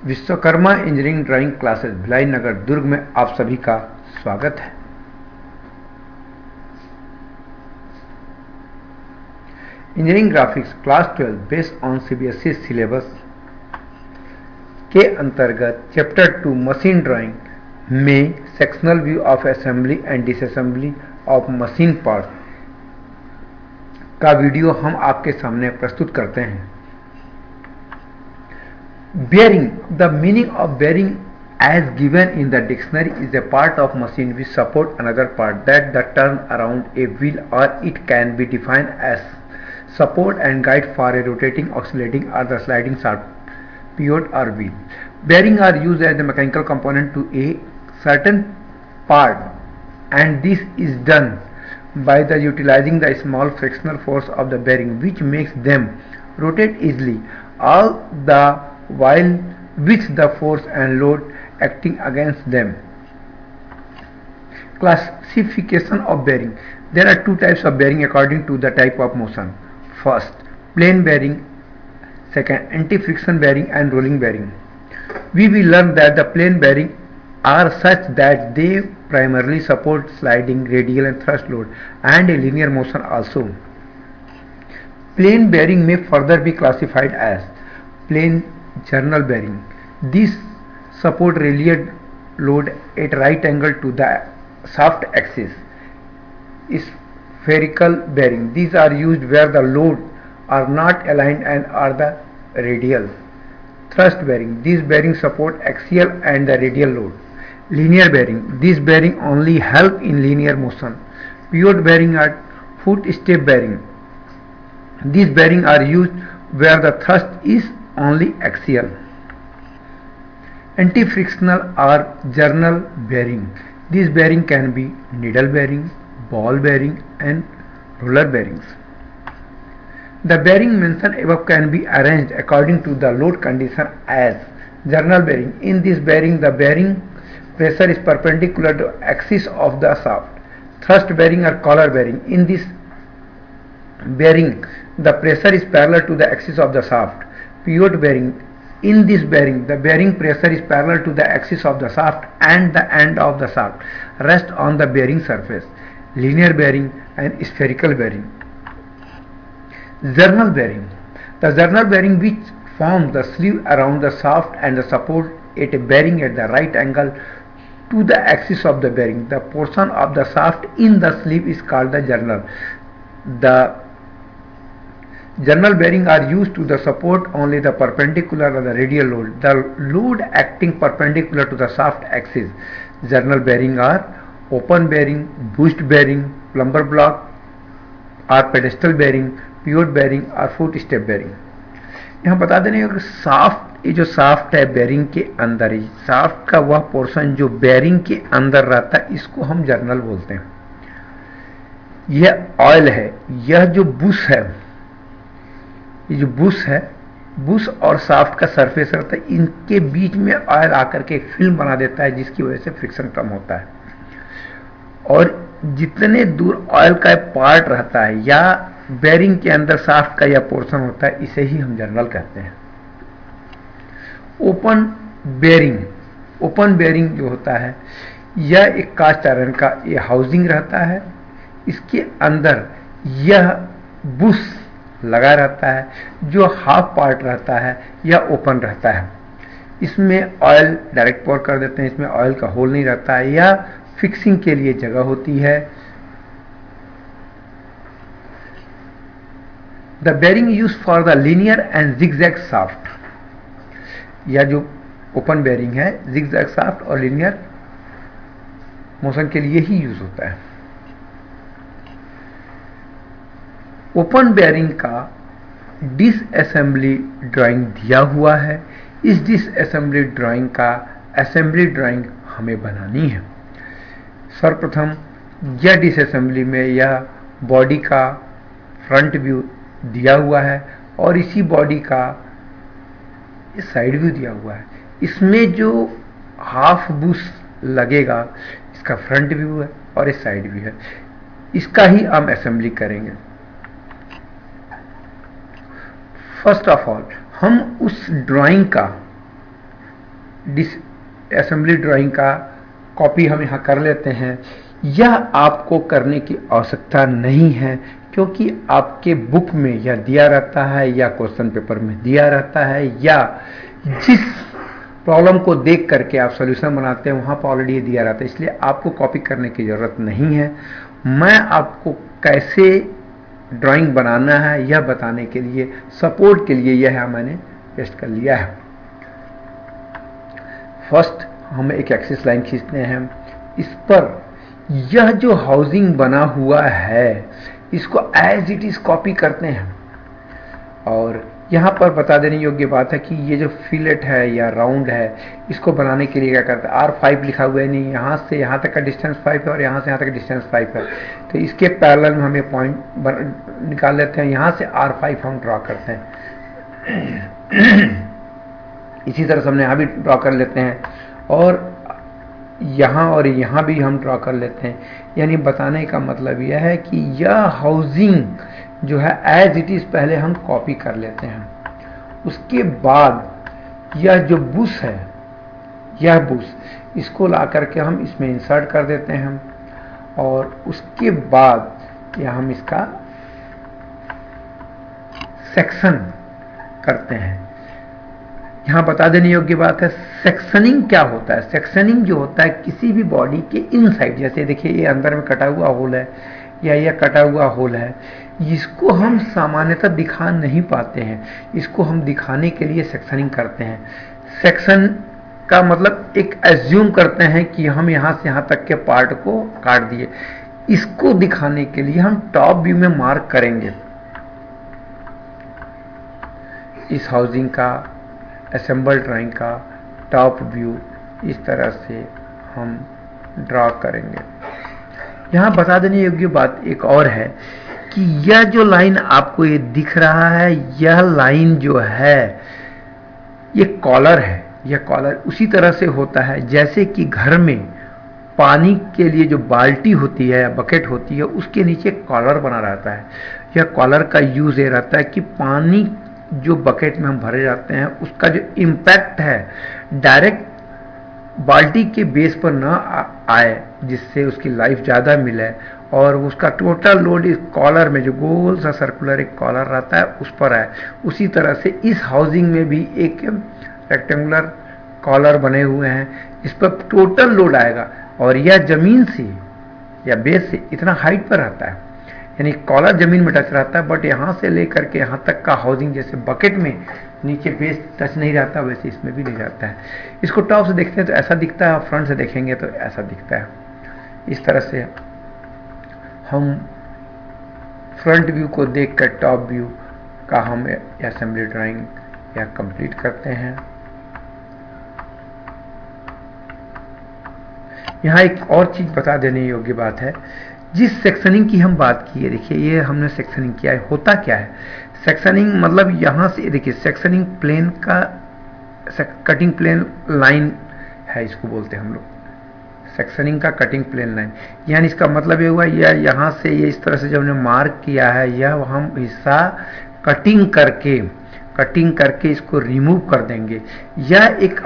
Vishwakarma engineering drawing classes Bhilai Nagar Durg में आप सभी का स्वागत है। Engineering graphics class 12 based on CBSE syllabus के अंतर्गत चैप्टर 2 मशीन ड्राइंग में sectional view of assembly and disassembly of machine part का वीडियो हम आपके सामने प्रस्तुत करते हैं। Bearing. The meaning of bearing as given in the dictionary is a part of machine which support another part that the turn around a wheel, or it can be defined as support and guide for a rotating, oscillating or the sliding shaft, pivot or wheel. Bearing are used as a mechanical component to a certain part, and this is done by the utilizing the small frictional force of the bearing which makes them rotate easily. All the while with the force and load acting against them. Classification of bearing. There are two types of bearing according to the type of motion. First, plain bearing. Second, anti-friction bearing and rolling bearing. We will learn that the plain bearing are such that they primarily support sliding, radial and thrust load and a linear motion also. Plain bearing may further be classified as plain journal bearing. These support radial load at right angle to the shaft axis. Spherical bearing. These are used where the load are not aligned and are the radial. Thrust bearing. These bearings support axial and the radial load. Linear bearing. These bearing only help in linear motion. Pivot bearing are foot step bearing. These bearings are used where the thrust is only axial. Anti-frictional or journal bearing. These bearing can be needle bearing, ball bearing and roller bearings. The bearing mentioned above can be arranged according to the load condition as journal bearing. In this bearing, the bearing pressure is perpendicular to axis of the shaft. Thrust bearing or collar bearing. In this bearing, the pressure is parallel to the axis of the shaft. Pivot bearing. In this bearing, the bearing pressure is parallel to the axis of the shaft and the end of the shaft rest on the bearing surface. Linear bearing and spherical bearing. Journal bearing. The journal bearing which forms the sleeve around the shaft and the support at a bearing at the right angle to the axis of the bearing. The portion of the shaft in the sleeve is called the journal. The journal bearing are used to the support only the perpendicular or the radial load. The load acting perpendicular to the shaft axis. Journal bearing are open bearing, boost bearing, plumber block or pedestal bearing, pivot bearing और foot step bearing. यहाँ बता देने कि shaft, ये जो shaft है bearing के अंदर ही, शाफ्ट का वह पोर्शन जो बेरिंग के अंदर रहता है इसको हम जर्नल बोलते हैं। यह ऑयल है, यह जो बुश है, ये जो बुश है, बुश और शाफ्ट का सरफेस रहता है, इनके बीच में ऑयल आकर के एक फिल्म बना देता है जिसकी वजह से फ्रिक्शन कम होता है। और जितने दूर ऑयल का पार्ट रहता है या बेरिंग के अंदर शाफ्ट का यह पोर्शन होता है, इसे ही हम जर्नल कहते हैं। ओपन बेरिंग, ओपन बेरिंग जो होता है यह एक कास्ट आयरन का ये हाउसिंग रहता है, इसके अंदर यह बुश लगा रहता है, जो हाफ पार्ट रहता है यह ओपन रहता है। इसमें ऑयल डायरेक्ट पोर कर देते हैं, इसमें ऑयल का होल नहीं रहता है, यह फिक्सिंग के लिए जगह होती है। The bearing use for the linear and zigzag shaft. यह जो ओपन बेरिंग है जिगजैग शाफ्ट और लीनियर मोशन के लिए ही यूज होता है। ओपन बेरिंग का डिसअसेंबली ड्राइंग दिया हुआ है। इस डिसअसेंबली ड्राइंग का असेंबली ड्राइंग हमें बनानी है। सर्वप्रथम यह डिसअसेंबली में यह बॉडी का फ्रंट व्यू दिया हुआ है और इसी बॉडी का साइड व्यू दिया हुआ है। इसमें जो हाफ बुश लगेगा इसका फ्रंट व्यू है और इस साइड व्यू है, इसका ही हम असेंबली करेंगे। फर्स्ट ऑफ ऑल हम उस ड्राइंग का असेंबली ड्राइंग का कॉपी हम यहाँ कर लेते हैं। यह आपको करने की आवश्यकता नहीं है, क्योंकि आपके बुक में यह दिया रहता है या क्वेश्चन पेपर में दिया रहता है, या जिस प्रॉब्लम को देख करके आप सॉल्यूशन बनाते हैं वहां पर ऑलरेडी दिया रहता है, इसलिए आपको कॉपी करने की जरूरत नहीं है। मैं आपको कैसे ड्राइंग बनाना है यह बताने के लिए, सपोर्ट के लिए यह मैंने पेस्ट कर लिया है। फर्स्ट हम एक एक्सिस लाइन खींचते हैं, इस पर यह जो हाउसिंग बना हुआ है इसको एज इट इज कॉपी करते हैं। और यहां पर बता देने योग्य बात है कि ये जो फिलेट है या राउंड है, इसको बनाने के लिए क्या करते हैं, R5 लिखा हुआ है, नहीं यहां से यहां तक का डिस्टेंस 5 है और यहां से यहां तक का डिस्टेंस 5 है, तो इसके पैरेलल में हम ये पॉइंट निकाल लेते हैं, यहां से R5 हम ड्रॉ करते हैं। इसी तरह से हमने यहां भी ड्रॉ कर लेते हैं और यहां भी हम ड्रॉ कर लेते हैं। यानी बताने का मतलब यह है कि यह हाउसिंग जो है एज इट इज पहले हम कॉपी कर लेते हैं। उसके बाद यह जो बुश है, यह बुश इसको ला करके हम इसमें इंसर्ट कर देते हैं और उसके बाद यह हम इसका सेक्शन करते हैं। यहां बता देने योग्य बात है, सेक्शनिंग क्या होता है। सेक्शनिंग जो होता है किसी भी बॉडी के इनसाइड, जैसे देखिए ये अंदर में कटा हुआ होल है या यह कटा हुआ होल है, इसको हम सामान्यतः दिखा नहीं पाते हैं, इसको हम दिखाने के लिए सेक्शनिंग करते हैं। सेक्शन का मतलब एक एज्यूम करते हैं कि हम यहां से यहां तक के पार्ट को काट दिए, इसको दिखाने के लिए हम टॉप व्यू में मार्क करेंगे। इस हाउसिंग का असेंबल ड्राइंग का टॉप व्यू इस तरह से हम ड्रॉ करेंगे। यहां बता देने योग्य बात एक और है कि यह जो लाइन आपको ये दिख रहा है, यह लाइन जो है ये कॉलर है। यह कॉलर उसी तरह से होता है जैसे कि घर में पानी के लिए जो बाल्टी होती है या बकेट होती है उसके नीचे कॉलर बना रहता है। यह कॉलर का यूज ये रहता है कि पानी जो बकेट में हम भरे जाते हैं उसका जो इम्पैक्ट है डायरेक्ट बाल्टी के बेस पर न आए, जिससे उसकी लाइफ ज्यादा मिले और उसका टोटल लोड इस कॉलर में जो गोल सा सर्कुलर एक कॉलर रहता है उस पर आए। उसी तरह से इस हाउसिंग में भी एक रेक्टेंगुलर कॉलर बने हुए हैं, इस पर टोटल लोड आएगा और यह जमीन से या बेस से इतना हाइट पर रहता है, यानी कॉलर जमीन में टच रहता है, बट यहां से लेकर के यहां तक का हाउसिंग जैसे बकेट में नीचे बेस टच नहीं रहता वैसे इसमें भी नहीं रहता है। इसको टॉप से देखते हैं तो ऐसा दिखता है और फ्रंट से देखेंगे तो ऐसा दिखता है। इस तरह से हम फ्रंट व्यू को देखकर टॉप व्यू का हम असेंबली ड्राइंग या कंप्लीट करते हैं। यहां एक और चीज बता देने योग्य बात है, जिस सेक्शनिंग की हम बात की है, देखिए ये हमने सेक्शनिंग किया है। होता क्या है सेक्शनिंग, मतलब यहां से देखिए सेक्शनिंग प्लेन का कटिंग प्लेन लाइन है, इसको बोलते हैं हम लोग सेक्शनिंग का कटिंग प्लेन लाइन। यानी इसका मतलब ये हुआ यह यहां से ये इस तरह से जब हमने मार्क किया है, यह हम हिस्सा कटिंग करके इसको रिमूव कर देंगे। यह एक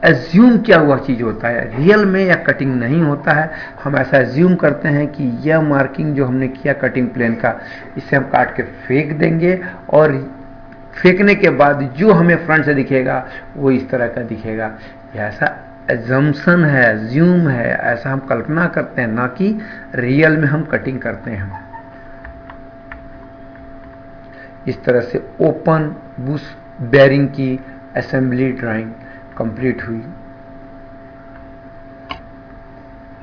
एज्यूम किया हुआ चीज होता है, रियल में यह कटिंग नहीं होता है। हम ऐसा एज्यूम करते हैं कि यह मार्किंग जो हमने किया कटिंग प्लेन का, इसे हम काट के फेंक देंगे और फेंकने के बाद जो हमें फ्रंट से दिखेगा वो इस तरह का दिखेगा। यह ऐसा एजम्पशन है, एज्यूम है, ऐसा हम कल्पना करते हैं, ना कि रियल में हम कटिंग करते हैं। इस तरह से ओपन बुश बेयरिंग की असेंबली ड्राइंग कंप्लीट हुई।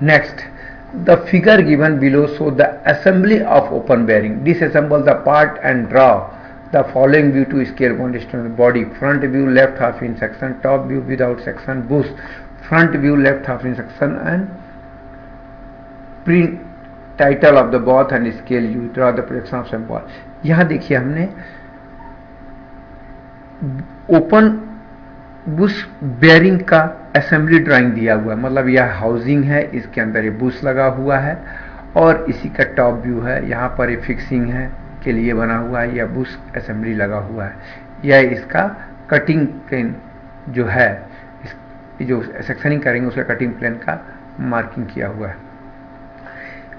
Next, the figure given below show the assembly of open bearing. Disassemble the part and draw the following view to scale one distance body. Front view left half in section, top view without section, bush front view left half in section and print title of the both and scale you draw the projection of symbol. यहां देखिए हमने open bush bearing का assembly drawing दिया हुआ है, मतलब यह housing है, इसके अंदर ये बुश लगा हुआ है और इसी का टॉप व्यू है। यहाँ पर ये फिक्सिंग है के लिए बना हुआ है, यह बुश असेंबली लगा हुआ है। यह इसका कटिंग प्लेन जो है जो सेक्शनिंग करेंगे उसका कटिंग प्लेन का मार्किंग किया हुआ है।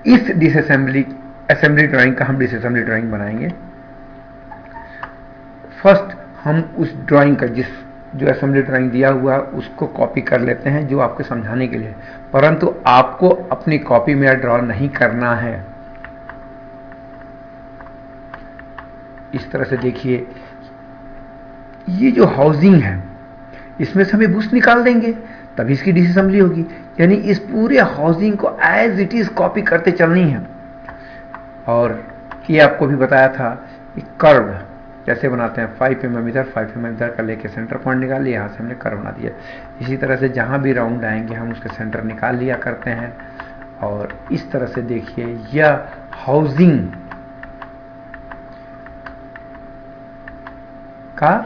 इस असेंबली ड्राइंग का हम डिसअसेंबली ड्राइंग बनाएंगे। फर्स्ट हम उस ड्राइंग का जो असेंबली ड्राइंग दिया हुआ है उसको कॉपी कर लेते हैं, जो आपको समझाने के लिए, परंतु आपको अपनी कॉपी में ड्रॉ नहीं करना है। इस तरह से देखिए, ये जो हाउसिंग है इसमें से हमें बुश निकाल देंगे तभी इसकी डिसअसेंबली होगी, यानी इस पूरे हाउसिंग को एज इट इज कॉपी करते चलनी है। और ये आपको भी बताया था कर्व कैसे बनाते हैं, 5 mm इधर 5 mm इधर का लेके सेंटर पॉइंट निकाल लिया, यहाँ से हमने कर्व बना दिया। इसी तरह से जहां भी राउंड आएंगे हम उसके सेंटर निकाल लिया करते हैं। और इस तरह से देखिए यह हाउसिंग का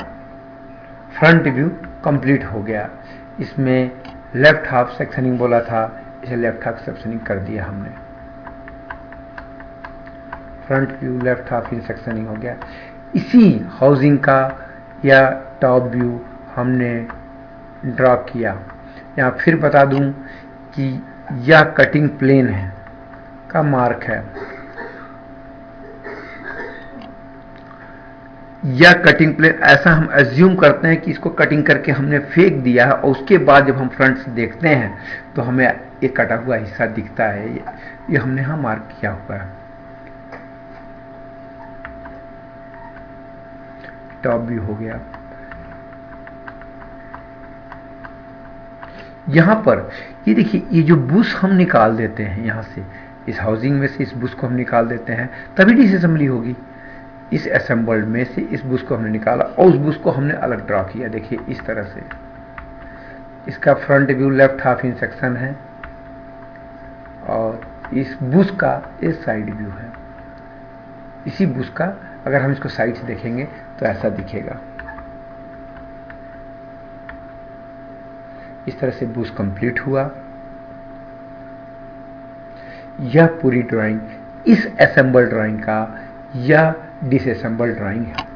फ्रंट व्यू कंप्लीट हो गया। इसमें लेफ्ट हाफ सेक्शनिंग बोला था, इसे लेफ्ट हाफ सेक्शनिंग कर दिया हमने। फ्रंट व्यू लेफ्ट हाफ इन सेक्शनिंग हो गया। इसी हाउसिंग का या टॉप व्यू हमने ड्रॉ किया। यहाँ फिर बता दूं कि यह कटिंग प्लेन है का मार्क है। यह कटिंग प्लेन ऐसा हम एज्यूम करते हैं कि इसको कटिंग करके हमने फेंक दिया है, और उसके बाद जब हम फ्रंट से देखते हैं तो हमें एक कटा हुआ हिस्सा दिखता है। ये हमने यहां मार्क किया हुआ है। टॉप व्यू हो गया। यहां पर ये देखिए, ये जो बुश हम निकाल देते हैं यहां से, इस हाउसिंग में से इस बुश को हम निकाल देते हैं तभी डिसअसेंबली होगी। इस असेंबल्ड में से इस बुश को हमने निकाला और उस बुश को हमने अलग ड्रॉ किया। देखिए इस तरह से इसका front view left half in section है और इस बुश का ये साइड व्यू है। इसी बुश का अगर हम इसको साइड से देखेंगे तो ऐसा दिखेगा। इस तरह से बुश कंप्लीट हुआ। यह पूरी ड्राइंग इस असेंबल ड्राइंग का यह डिसअसेंबल ड्राइंग है।